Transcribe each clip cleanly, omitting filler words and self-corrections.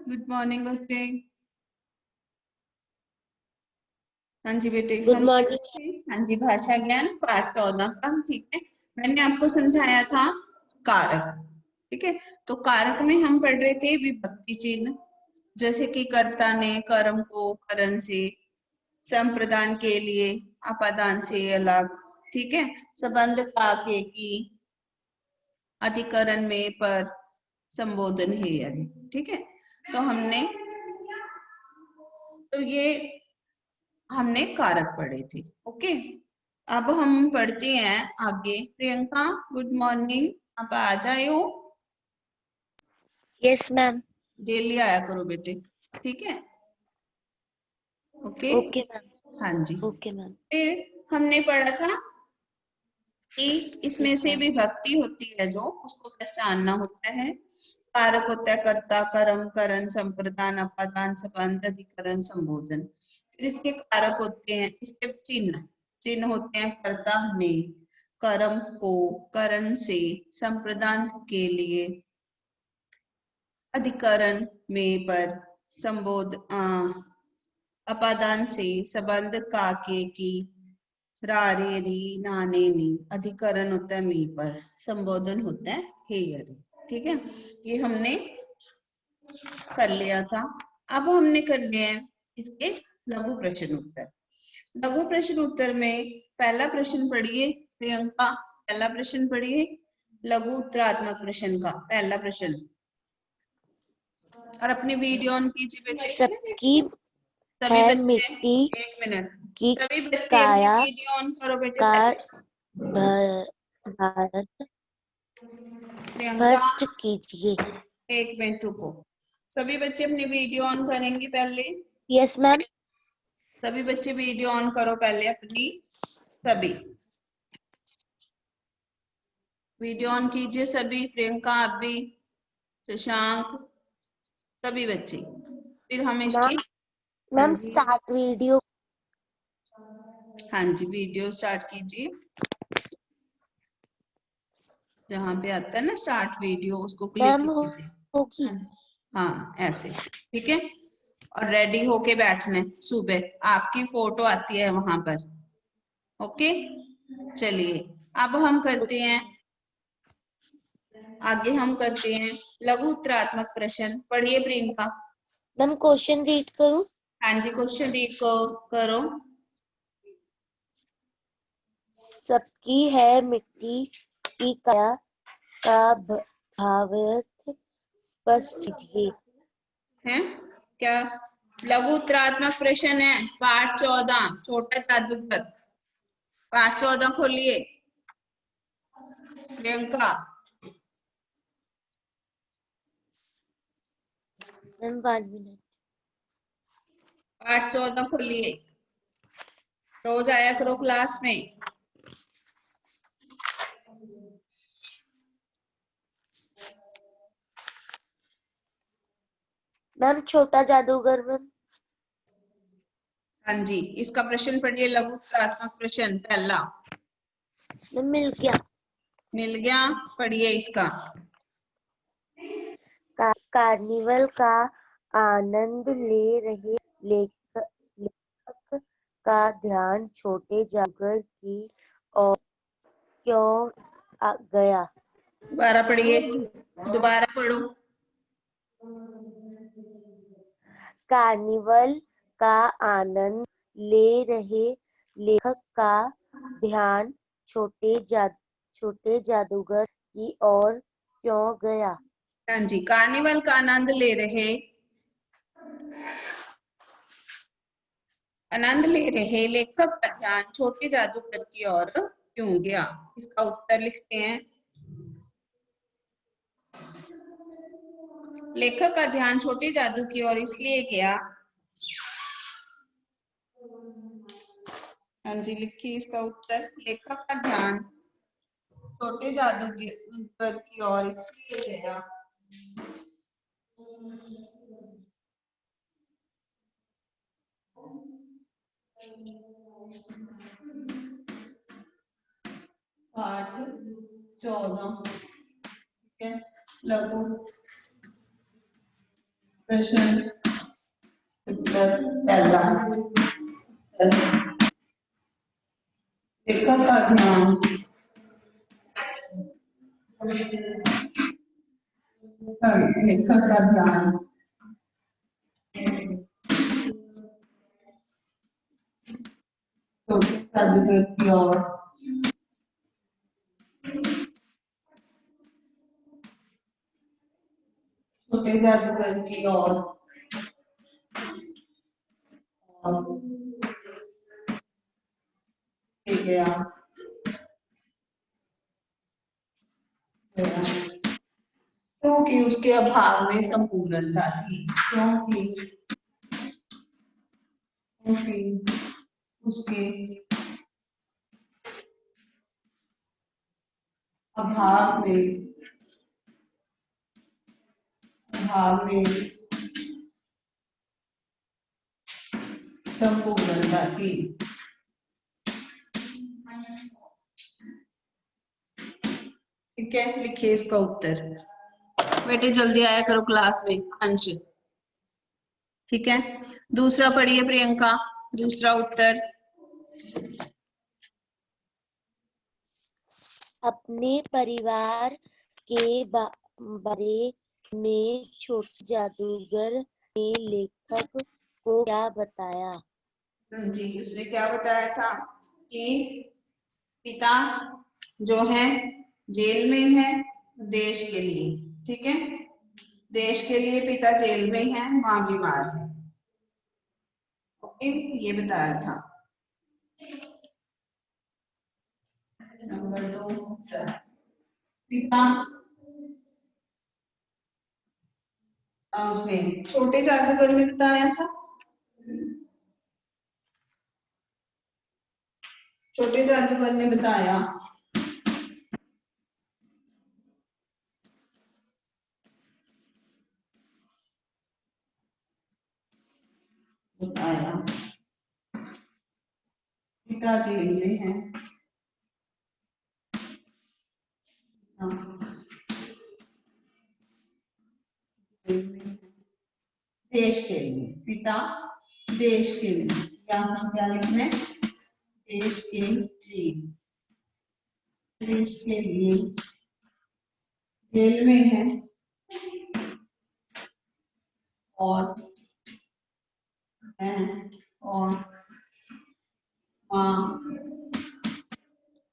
Good morning बच्चे। हाँ जी बेटे, गुड हम मॉर्निंग। हाँ जी, भाषा ज्ञान पाठ 14 का। ठीक है, मैंने आपको समझाया था कारक। ठीक है, तो कारक में हम पढ़ रहे थे विभक्ति चिन्ह, जैसे कि कर्ता ने कर्म को करण से, संप्रदान के लिए अपादान से अलग। ठीक है, संबंध का के की, अधिकरण में पर, संबोधन है यदि। ठीक है, तो ये हमने कारक पढ़े थे। ओके, अब हम पढ़ते हैं आगे। प्रियंका गुड मॉर्निंग, आप आ जाए हो। Yes ma'am. डेली आया करो बेटे, ठीक है। Okay okay ma'am. हाँ जी। Okay ma'am. फिर हमने पढ़ा था कि इसमें यस से मैम। विभक्ति होती है जो, उसको पहचानना होता है। कारक होता है कर्ता, कर्म, करण, संप्रदान, अपादान, संबंध, अधिकरण, संबोधन। फिर इसके कारक होते हैं, इसके चिन्ह चिन्ह होते हैं कर्ता ने, कर्म को करण से, संप्रदान के लिए, अधिकरण में पर, संबोध अपादान से, संबंध का के की, रा रे री ना ने नी, अधिकरण होता है मी पर, संबोधन होता है हे रे। ठीक है, ये हमने कर लिया था। अब हमने कर लिया है इसके लघु प्रश्न उत्तर। लघु प्रश्न उत्तर में पहला प्रश्न पढ़िए प्रियंका, पहला प्रश्न पढ़िए लघु उत्तरात्मक प्रश्न का पहला प्रश्न, और अपनी वीडियो ऑन कीजिए बेटे। सबकी सभी है बच्चे, मिट्टी एक मिनट, की सभी बच्चे अपनी काया वीडियो ऑन करो बेटे का पहले। भारत प्रियंका स्पष्ट कीजिए। एक मिनट रुको, सभी बच्चे अपनी वीडियो ऑन करेंगे पहले। Yes ma'am. सभी बच्चे वीडियो ऑन करो पहले अपनी, सभी वीडियो ऑन कीजिए सभी। प्रियंका आप भी, शशांक, सभी बच्चे। फिर हम इसकी, हाँ मैम जी स्टार्ट वीडियो। हाँ जी, वीडियो स्टार्ट कीजिए। जहाँ पे आता है ना स्टार्ट वीडियो, उसको क्लिक मैम कीजिए। होगी। हाँ ऐसे, ठीक है। और रेडी होके बैठना है, सुबह आपकी फोटो आती है वहां पर। ओके, चलिए अब हम करते हैं आगे, हम करते हैं लघु उत्तरात्मक प्रश्न। पढ़िए प्रियंका। मैम क्वेश्चन रीड करूं। हाँ जी, क्वेश्चन रीड को करो। सबकी है मिट्टी की काया का भावार्थ स्पष्ट कीजिए। है क्या? लघु उत्तरात्मक प्रश्न है पाठ 14, छोटा जादूगर। पाठ 14 खोलिए प्रियंका। Ma'am 1 minute. पाठ 14 खोलिए, रोज आया करो क्लास में। मैम छोटा जादूगर मैम। हाँ जी, इसका प्रश्न पढ़िए, लघु उत्तरात्मक प्रश्न पहला। मैम मिल गया। मिल गया, पढ़िए इसका। कार्निवल का आनंद ले रहे लेखक का ध्यान छोटे जादूगर की ओर क्यों गया। दोबारा पढ़िए, दोबारा पढ़ो। कार्निवल का आनंद ले रहे लेखक का ध्यान छोटे जादूगर की ओर क्यों गया। हाँ जी, कार्निवल का आनंद ले रहे लेखक का ध्यान छोटे जादूगर की ओर क्यों गया। इसका उत्तर लिखते हैं, लेखक का ध्यान छोटे जादू की ओर इसलिए गया। हाँ जी, लिखिए इसका उत्तर, लेखक का ध्यान छोटे जादूगर की ओर इसलिए गया। पाठ 14, ठीक है, लघु प्रश्न उत्तर पहला, लेखक का ध्यान छोटे जादूगर की ओर छोटे जादूगर की ओर गया क्योंकि उसके अभाव में संपूर्णता थी। क्योंकि उसके अभाव में संपूर्णता थी। ठीक है, लिखिए इसका उत्तर। बेटे जल्दी आया करो क्लास में, अंश। ठीक है, दूसरा पढ़िए प्रियंका, दूसरा उत्तर। अपने परिवार के बारे में छोटे जादूगर ने लेखक को क्या बताया? जी, उसने क्या बताया था कि पिता जो है जेल में है देश के लिए। ठीक है, देश के लिए पिता जेल में है, माँ बीमार है। ओके, ये बताया था। नंबर 2, पिता उसने छोटे जादूगर ने बताया था। छोटे जादूगर ने बताया पिता जेल में है, देश के लिए, पिता देश के लिए, यहाँ क्या लिखना है? देश के लिए, देश के लिए जेल में है और माँ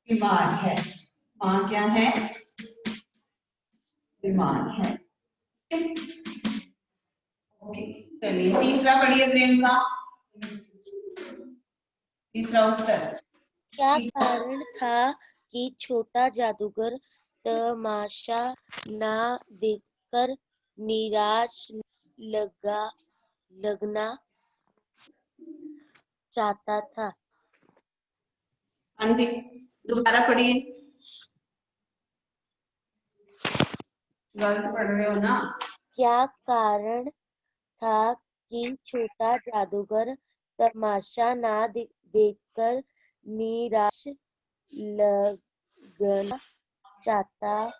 बीमार है। माँ क्या है? बीमार है। ओके, चलिए तीसरा पढ़िए प्रियंका, तीसरा उत्तर। क्या कारण था कि छोटा जादूगर तमाशा ना देखकर निराश लगना चाहता था? अंधी, दोबारा पढ़िए, गलत पढ़ रहे हो ना। क्या कारण था कि छोटा जादूगर तमाशा ना देखकर निराश लगना चाहता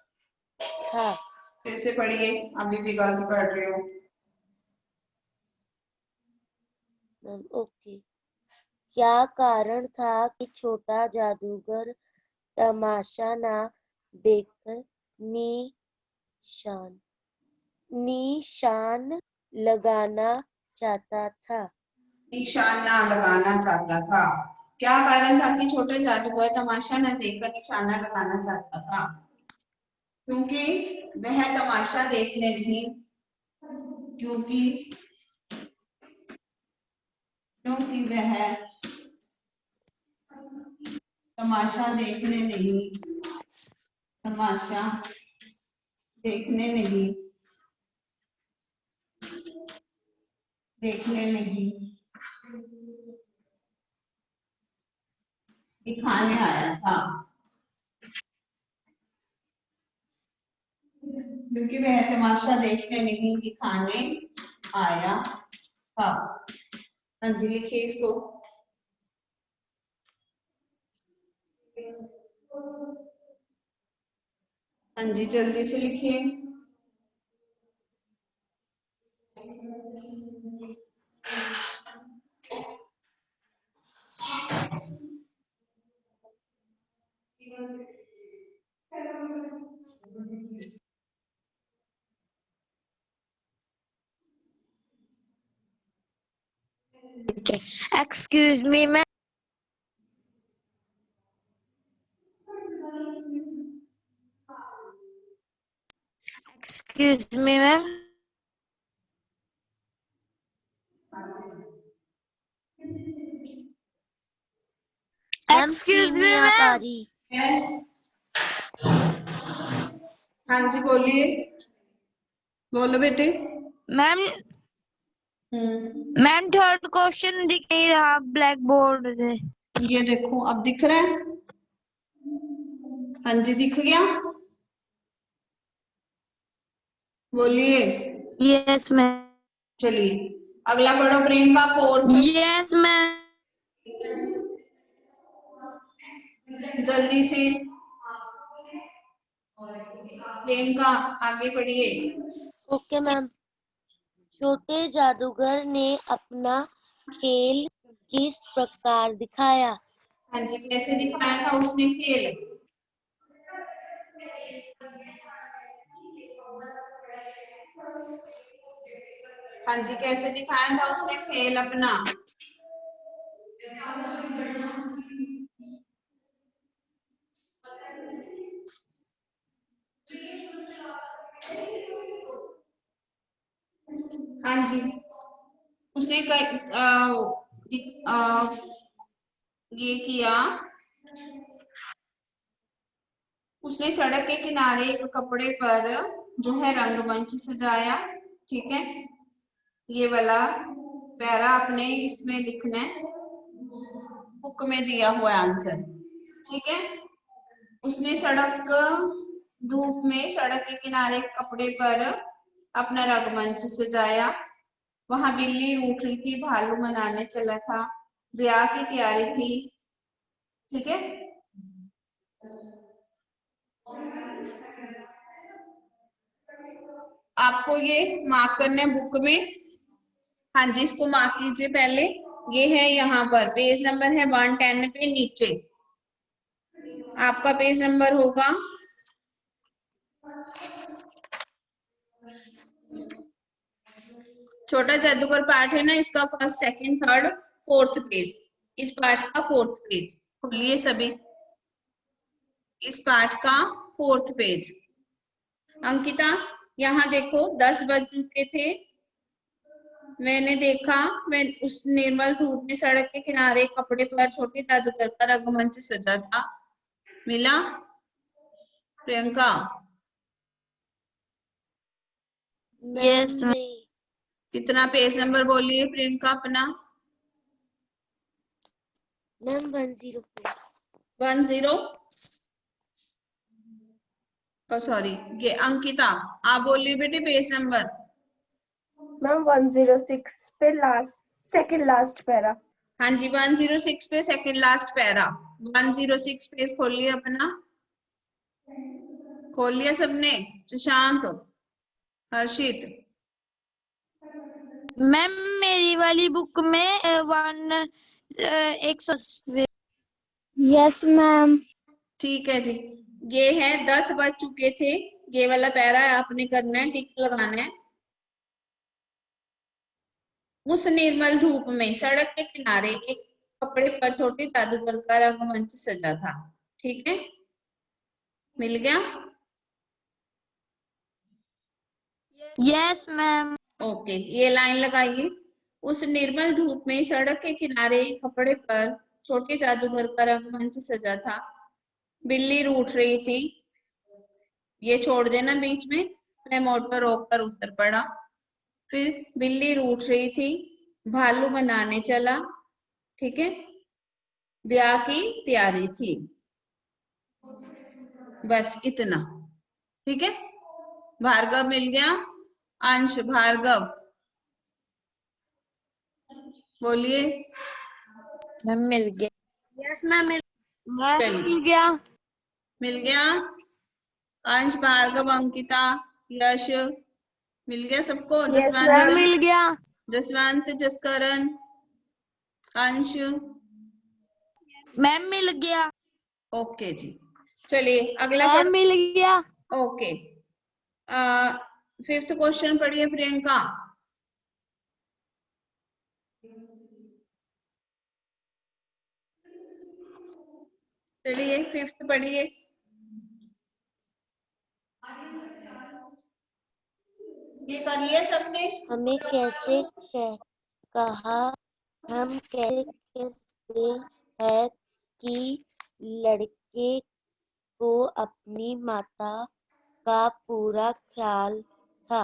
था? फिर से पढ़िए, अभी भी गलत पढ़ रहे हो। ओके, क्या कारण था कि छोटा जादूगर तमाशा ना देखकर निशान लगाना चाहता था? निशान ना लगाना चाहता था। क्या कारण था कि छोटे जादूगर तमाशा न देखकर निशाना लगाना चाहता था? क्योंकि वह तमाशा देखने नहीं, क्योंकि वह तमाशा देखने नहीं, तमाशा देखने नहीं, दिखाने आया था। क्योंकि वह तमाशा देखने नहीं दिखाने आया था। हाँ जी, लिखिए इसको। हाँ जी, जल्दी से लिखिए। Excuse me, ma'am. Excuse me, ma'am. Ma'am Excuse screen me, नहीं आ पा ma'am. रही। यस, हाँ जी बोलिए, बोलो बेटे। मैम मैम थर्ड क्वेश्चन दिख नहीं रहा ब्लैक बोर्ड से। ये देखो अब दिख रहा है। हाँ जी दिख गया, बोलिए। Yes ma'am. चलिए अगला पढ़ो, प्रियंका फोर्थ। Yes ma'am. जल्दी से प्रियंका आगे पढ़िए। Okay ma'am. छोटे जादूगर ने अपना खेल किस प्रकार दिखाया? हाँ जी, कैसे दिखाया था उसने खेल? हाँ जी, कैसे दिखाया था उसने खेल अपना? हाँ जी, उसने ये किया, उसने सड़क के किनारे एक कपड़े पर जो है रंगमंच सजाया। ठीक है, ये वाला पैरा आपने इसमें लिखना है, बुक में दिया हुआ आंसर। ठीक है, उसने धूप में सड़क के किनारे कपड़े पर अपना रंगमंच सजाया। वहां बिल्ली रूठ रही थी, भालू मनाने चला था, ब्याह की तैयारी थी। ठीक है, आपको ये मार्क करना है बुक में। हाँ जी, इसको मार्क कीजिए पहले। ये है यहाँ पर पेज नंबर है 110 पे नीचे आपका पेज नंबर होगा। छोटा जादूगर पार्ट है ना, इसका first second third fourth page, इस पार्ट का फोर्थ पेज खोलिए सभी, इस पार्ट का फोर्थ पेज। अंकिता यहाँ देखो, 10 बज चुके थे, मैंने देखा, मैं उस निर्मल धूप में सड़क के किनारे कपड़े पर छोटे जादूगर का रंगमंच सजा था। मिला प्रियंका? Yes ma'am. नहीं। कितना पेज नंबर बोलिए प्रियंका अपना? मैम 10 पे। 10। सॉरी, ये अंकिता आप बोलिए बेटे पेज नंबर। मैम 106 पे लास्ट सेकंड लास्ट पैरा। हाँ जी, 106 पे सेकंड लास्ट पैरा। 106 पेज खोल लिया अपना, खोल लिया सबने? शशांक, हर्षित, मैम मेरी वाली बुक में 1 यस मैम। ठीक है जी। ये है 10 बज चुके थे, ये वाला पैरा आपने करना है, टिक लगाना है। उस निर्मल धूप में सड़क के किनारे एक कपड़े पर छोटे जादूगर का रंगमंच सजा था। ठीक है, मिल गया? Yes ma'am. ओके, ये लाइन लगाइए। उस निर्मल धूप में सड़क के किनारे एक कपड़े पर छोटे जादूगर का रंगमंच सजा था। बिल्ली रूठ रही थी, ये छोड़ देना बीच में, मैं मोटर रोक कर उत्तर पड़ा। फिर बिल्ली रूठ रही थी, भालू मनाने चला। ठीक है, ब्याह की तैयारी थी। बस इतना। ठीक है, भार्गव मिल गया, अंश, भार्गव बोलिए। मैम मिल गया। Yes ma'am. चलिए, मिल गया। मिल गया। अंश, भार्गव, अंकिता, यश, मिल गया सबको? Yes, ma'am. मिल गया। जसवंत, जसकरण, अंश। मैम मिल गया। ओके जी, चलिए अगला मैम मिल गया। ओके, 5th क्वेश्चन पढ़िए प्रियंका। चलिए 5th पढ़िए। ये कर लिया सबने? हमें कैसे कहा हम कैसे कह सकते हैं कि लड़के को अपनी माता का पूरा ख्याल था।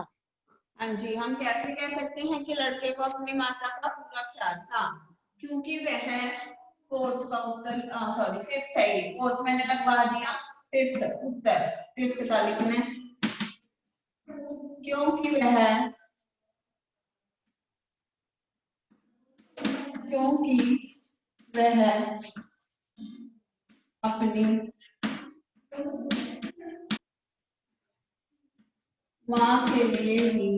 हाँ जी, हम कैसे कह सकते हैं कि लड़के को अपनी माता का पूरा ख्याल था? क्योंकि वह 4th का उत्तर, सॉरी 5th है ये, 4th मैंने लगवा दिया, 5th उत्तर 5th का लिखना है। क्योंकि वह अपनी माँ के लिए ही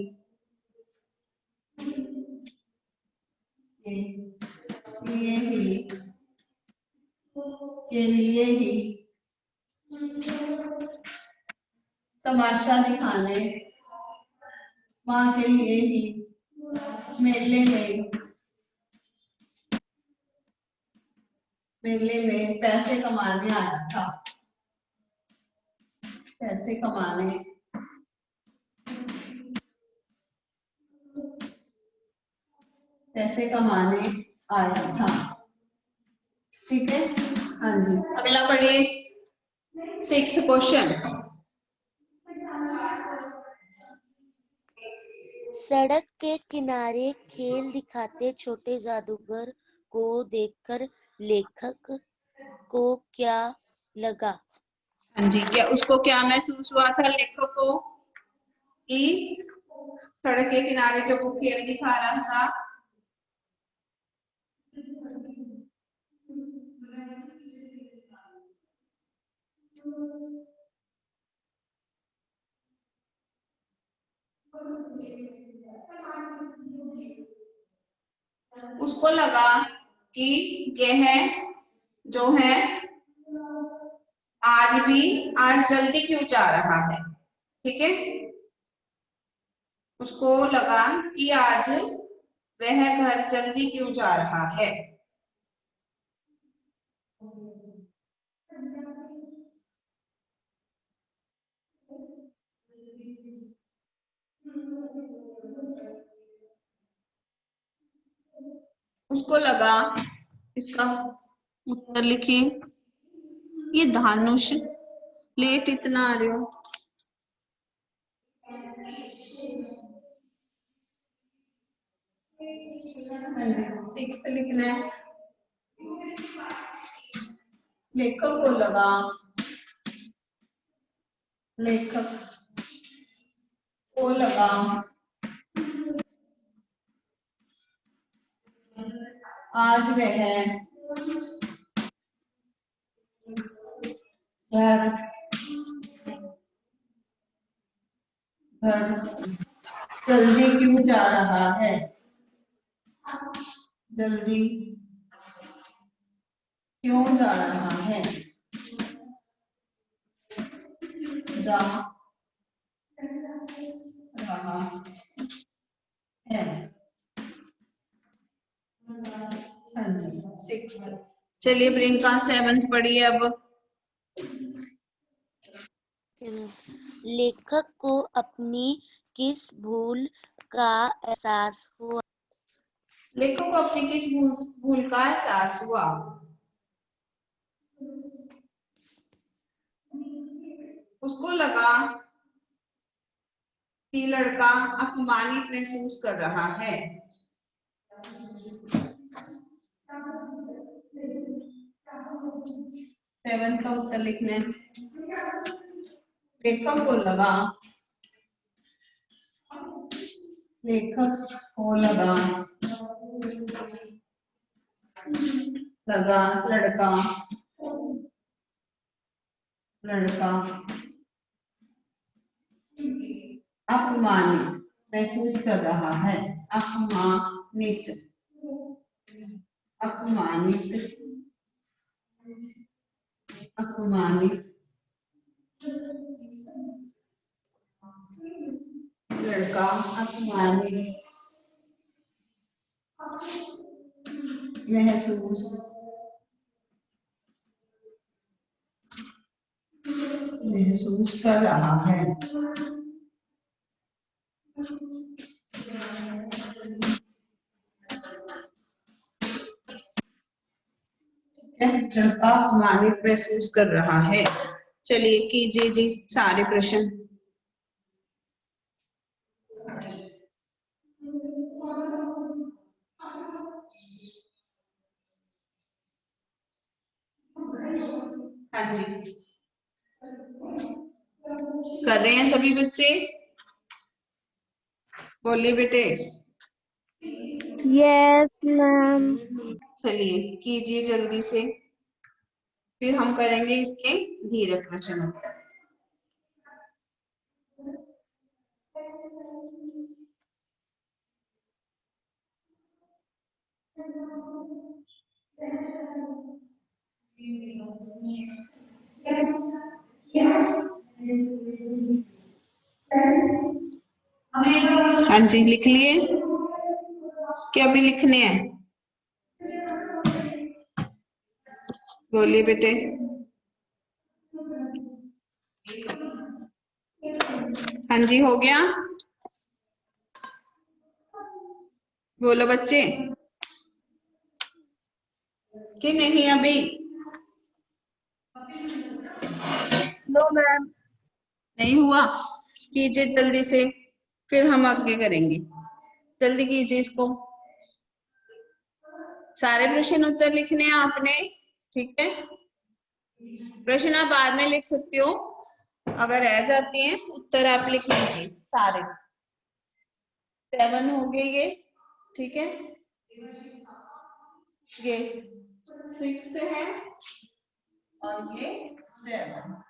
तमाशा दिखाने, माँ के लिए ही मेले में पैसे कमाने आया था। पैसे कमाने आया था। ठीक है, हाँ जी। अगला पढ़िए 6th क्वेश्चन। सड़क के किनारे खेल दिखाते छोटे जादूगर को देखकर लेखक को क्या लगा? हाँ जी, क्या उसको क्या महसूस हुआ था लेखक को कि सड़क के किनारे जब वो खेल दिखा रहा था उसको लगा कि यह जो है आज जल्दी क्यों जा रहा है। ठीक है, उसको लगा कि आज वह घर जल्दी क्यों जा रहा है। उसको लगा, इसका उत्तर लिखिए। ये धानुष लेट इतना आ रहे हो। 6th लिखना है। लेखक को लगा आज वह घर जल्दी क्यों जा रहा है। जल्दी क्यों जा रहा है। जा रहा है। हाँ जी, 6th। चलिए प्रियंका 7th पढ़िए अब। लेखक को अपनी किस भूल का एहसास हुआ? लेखक को अपनी किस भूल का एहसास हुआ। उसको लगा कि लड़का अपमानित महसूस कर रहा है। 7th का उत्तर लिखना है। लेखक को लगा लड़का अपमानित महसूस कर रहा है। अपमानित, अपमानित, अपमानित लड़का, अपमानित महसूस कर रहा है। लड़का अपमानित महसूस कर रहा है। चलिए कीजिए जी सारे प्रश्न। हाँ जी, कर रहे हैं सभी बच्चे? बोलिए बेटे। Yes, ma'am. चलिए कीजिए जल्दी से, फिर हम करेंगे इसके धीरक प्रश्न उत्तर। हाँ जी, लिख लिए? क्या अभी लिखने हैं? बोलिए बेटे। हाँ जी, हो गया? बोलो बच्चे। कि नहीं अभी? No, ma'am. नहीं हुआ? कीजिए जल्दी से, फिर हम आगे करेंगे। जल्दी कीजिए इसको। सारे प्रश्न उत्तर लिखने हैं आपने, ठीक है? प्रश्न आप बाद में लिख सकते हो, अगर रह जाते हैं उत्तर आप लिख लीजिए सारे। 7 हो गए ये, ठीक है? ये 6 है और ये 7।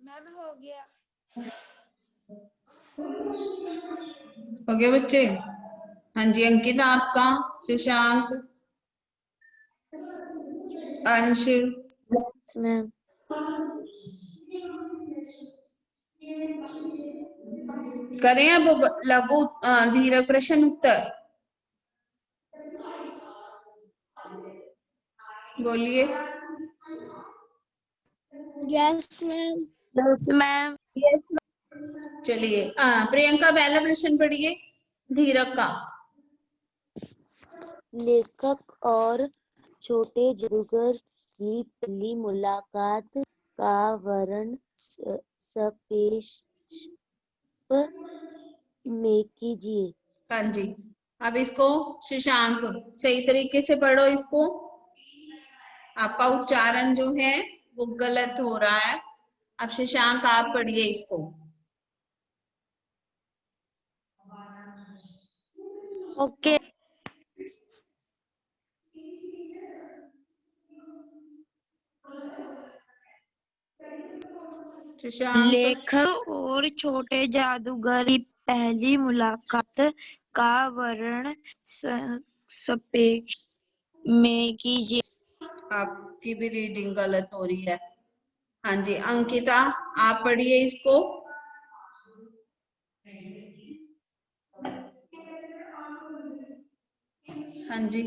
मैम हो गया। हो गया बच्चे? हाँ जी, अंकिता आपका, शशांक, अंश, Yes, ma'am. करें अब लघु धीरक प्रश्न उत्तर। बोलिए। Yes, ma'am. Yes, ma'am. Yes, चलिए प्रियंका पहला प्रश्न पढ़िए धीरक का। लेखक और छोटे जादूगर की पहली मुलाकात का वर्णन संक्षेप में कीजिए। हाँ जी, अब इसको शशांक सही तरीके से पढ़ो इसको। आपका उच्चारण जो है वो गलत हो रहा है। अब शशांक आप पढ़िए इसको। Okay. शशांक। लेखक और छोटे जादूगर की पहली मुलाकात का वर्णन संक्षेप में कीजिए। आपकी भी रीडिंग गलत हो रही है। हाँ जी, अंकिता आप पढ़िए इसको। हाँ जी।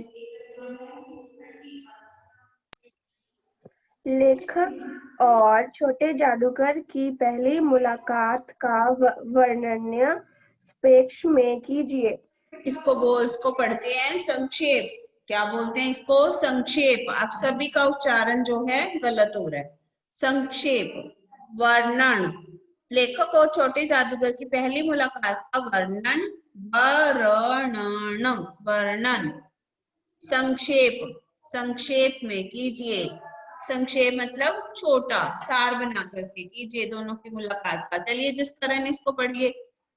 लेखक और छोटे जादूगर की पहली मुलाकात का वर्णन संक्षेप में कीजिए। इसको बोल्स को पढ़ते हैं संक्षेप। क्या बोलते हैं इसको? संक्षेप। आप सभी का उच्चारण जो है गलत हो रहा है। संक्षेप, वर्णन। लेखक और छोटे जादूगर की पहली मुलाकात का वर्णन वर्णनम, वर्णन। संक्षेप, संक्षेप में कीजिए। संक्षेप मतलब छोटा, सार बना करके कीजिए दोनों की मुलाकात का। चलिए जिस तरह इसको पढ़िए,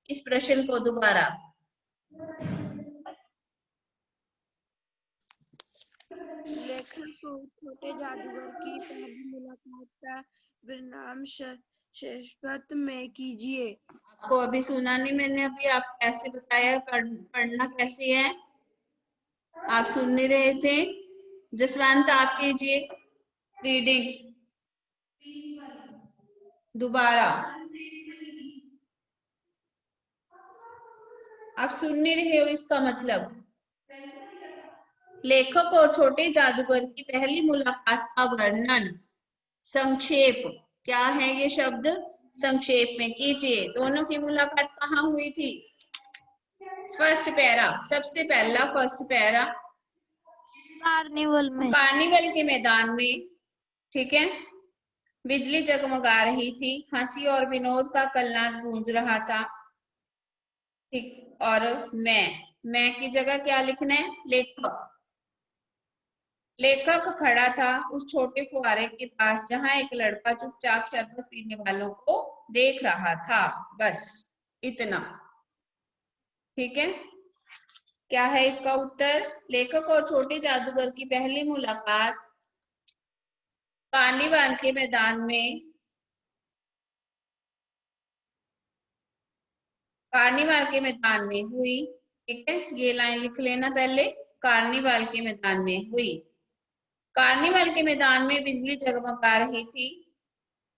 इस प्रश्न को दोबारा। लेखक और छोटे जादूगर की पहली मुलाकात का वर्णन संक्षेप में कीजिए। आपको अभी सुना नहीं मैंने, अभी आप कैसे बताया, पढ़ना कैसे है, आप सुन नहीं रहे थे। जसवंत आप कीजिए रीडिंग दोबारा। आप सुन नहीं रहे हो, इसका मतलब लेखक और छोटे जादूगर की पहली मुलाकात का वर्णन संक्षेप, क्या है ये शब्द, संक्षेप में कीजिए। दोनों की मुलाकात कहाँ हुई थी? फर्स्ट पैरा, सबसे पहला फर्स्ट पैरा कार्निवल में। कार्निवल के मैदान में, ठीक है। बिजली जगमगा रही थी, हंसी और विनोद का कलनाद गूंज रहा था, ठीक। और मैं की जगह क्या लिखना है? लेखक। लेखक खड़ा था उस छोटे फुहारे के पास जहां एक लड़का चुपचाप शरबत पीने वालों को देख रहा था। बस इतना, ठीक है। क्या है इसका उत्तर? लेखक और छोटे जादूगर की पहली मुलाकात कार्निवाल के मैदान में, कार्निवाल के मैदान में हुई, ठीक है। ये लाइन लिख लेना पहले, कार्निवाल के मैदान में हुई। कार्निवाल के मैदान में बिजली जगमगा रही थी,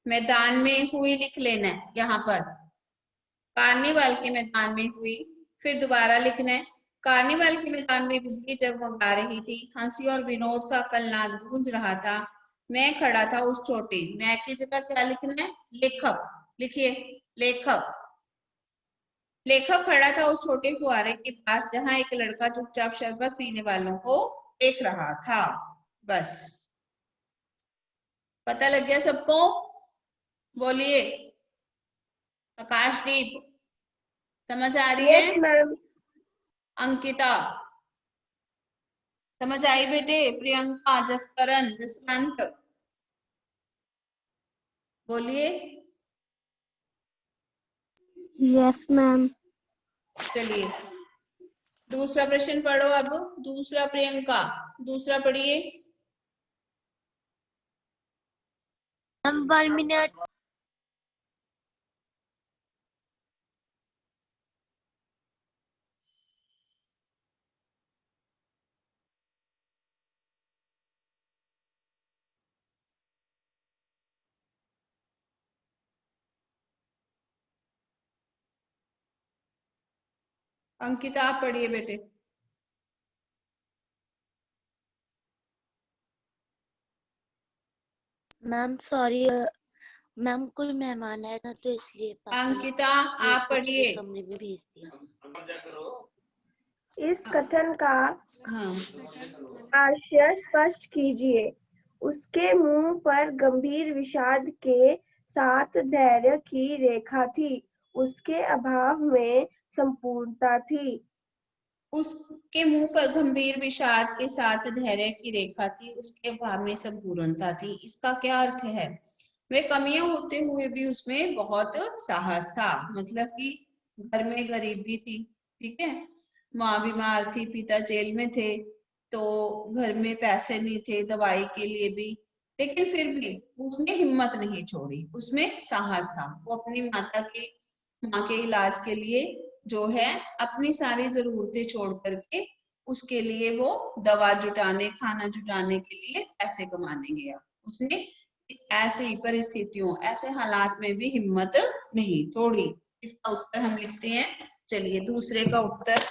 मैदान में हुई लिख लेना है यहाँ पर। कार्निवाल के मैदान में हुई, फिर दोबारा लिखना है, कार्निवाल के मैदान में बिजली जगमगा रही थी, हंसी और विनोद का कलनाद गूंज रहा था, मैं खड़ा था उस छोटे, मैं की जगह क्या लिखना है? लेखक। लिखिए लेखक। लेखक खड़ा था उस छोटे फुहारे के पास जहां एक लड़का चुपचाप शरबत पीने वालों को देख रहा था। बस पता लग गया सबको? बोलिए। आकाशदीप समझ आ रही है? Yes ma'am. अंकिता समझ आई बेटे? प्रियंका, जसकरण, जसवंत बोलिए। Yes ma'am. चलिए दूसरा प्रश्न पढ़ो अब। दूसरा प्रियंका, दूसरा पढ़िए। Ma'am 1 minute. अंकिता आप पढ़िए बेटे। मैम सॉरी, मैम कोई मेहमान आया था तो इसलिए पापा ने अंकिता वो आप दूसरे पढ़िए। कमरे में भेज दिया। इस कथन का हाँ आशय स्पष्ट कीजिए। उसके मुंह पर गंभीर विषाद के साथ धैर्य की रेखा थी। उसके अभाव में संपूर्णता थी। उसके मुंह पर गंभीर विषाद के साथ धैर्य की रेखा थी, उसके भाव में संपूर्णता थी। इसका क्या अर्थ है? वे कमियां होते हुए भी उसमें बहुत साहस था। मतलब कि घर में गरीबी थी, ठीक है, माँ बीमार थी, पिता जेल में थे, तो घर में पैसे नहीं थे दवाई के लिए भी, लेकिन फिर भी उसने हिम्मत नहीं छोड़ी, उसमें साहस था। वो अपनी माँ के इलाज के लिए जो है अपनी सारी जरूरतें छोड़ करके उसके लिए वो दवा जुटाने, खाना जुटाने के लिए पैसे कमाने गया। उसने ऐसी परिस्थितियों, ऐसे हालात में भी हिम्मत नहीं छोड़ी। इसका उत्तर हम लिखते हैं। चलिए दूसरे का उत्तर।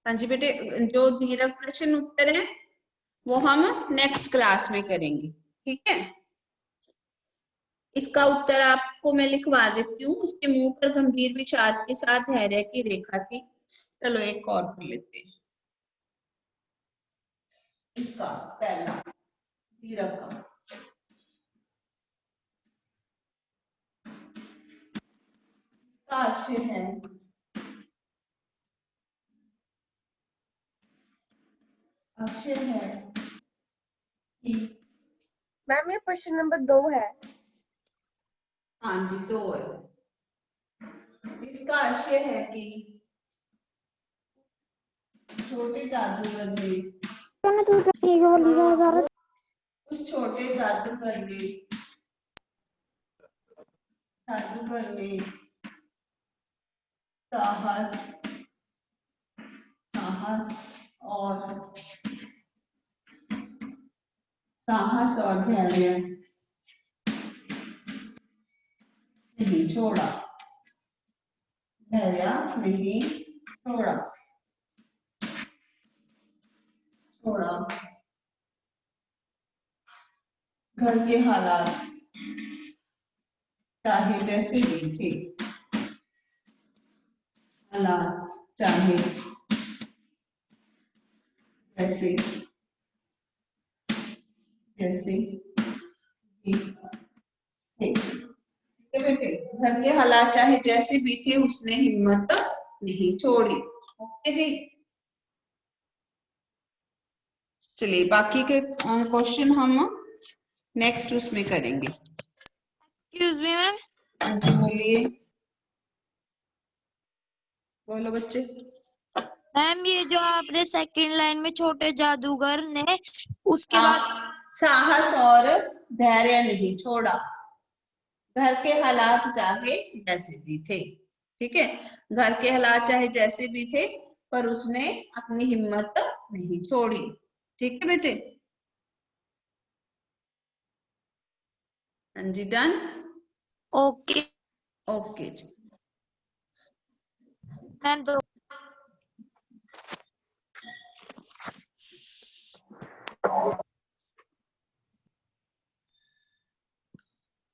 हाँ जी बेटे, जो दीर्घ प्रश्न उत्तर है वो हम नेक्स्ट क्लास में करेंगे, ठीक है। इसका उत्तर आपको मैं लिखवा देती हूँ। उसके मुंह पर गंभीर विषाद के साथ धैर्य की रेखा थी। चलो एक और कर लेते हैं। इसका पहला दीर्घ का आशय है कि मैम ये क्वेश्चन नंबर 2 है। हाँ जी 2 है। इसका आशय है कि छोटे जादूगर ने उस छोटे जादूगर ने साहस और धैर्य नहीं छोड़ा। घर के हालात चाहे जैसे भी थे, जैसे भी थे। ठीक है बेटे, घर के हालात चाहे जैसे भी थे उसने हिम्मत नहीं छोड़ी। ओके जी, चलिए बाकी के क्वेश्चन हम नेक्स्ट उसमें करेंगे। Excuse me ma'am. बोलिए, बोलो बच्चे। मैम ये जो आपने सेकंड लाइन में छोटे जादूगर ने उसके बाद साहस और धैर्य नहीं छोड़ा। घर के हालात चाहे जैसे भी थे, ठीक है, घर के हालात चाहे जैसे भी थे पर उसने अपनी हिम्मत नहीं छोड़ी। ठीक है बेटे, हाँ जी डन। ओके ओके जी, मैम। तो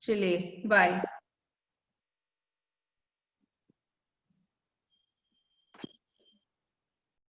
चलिए बाय।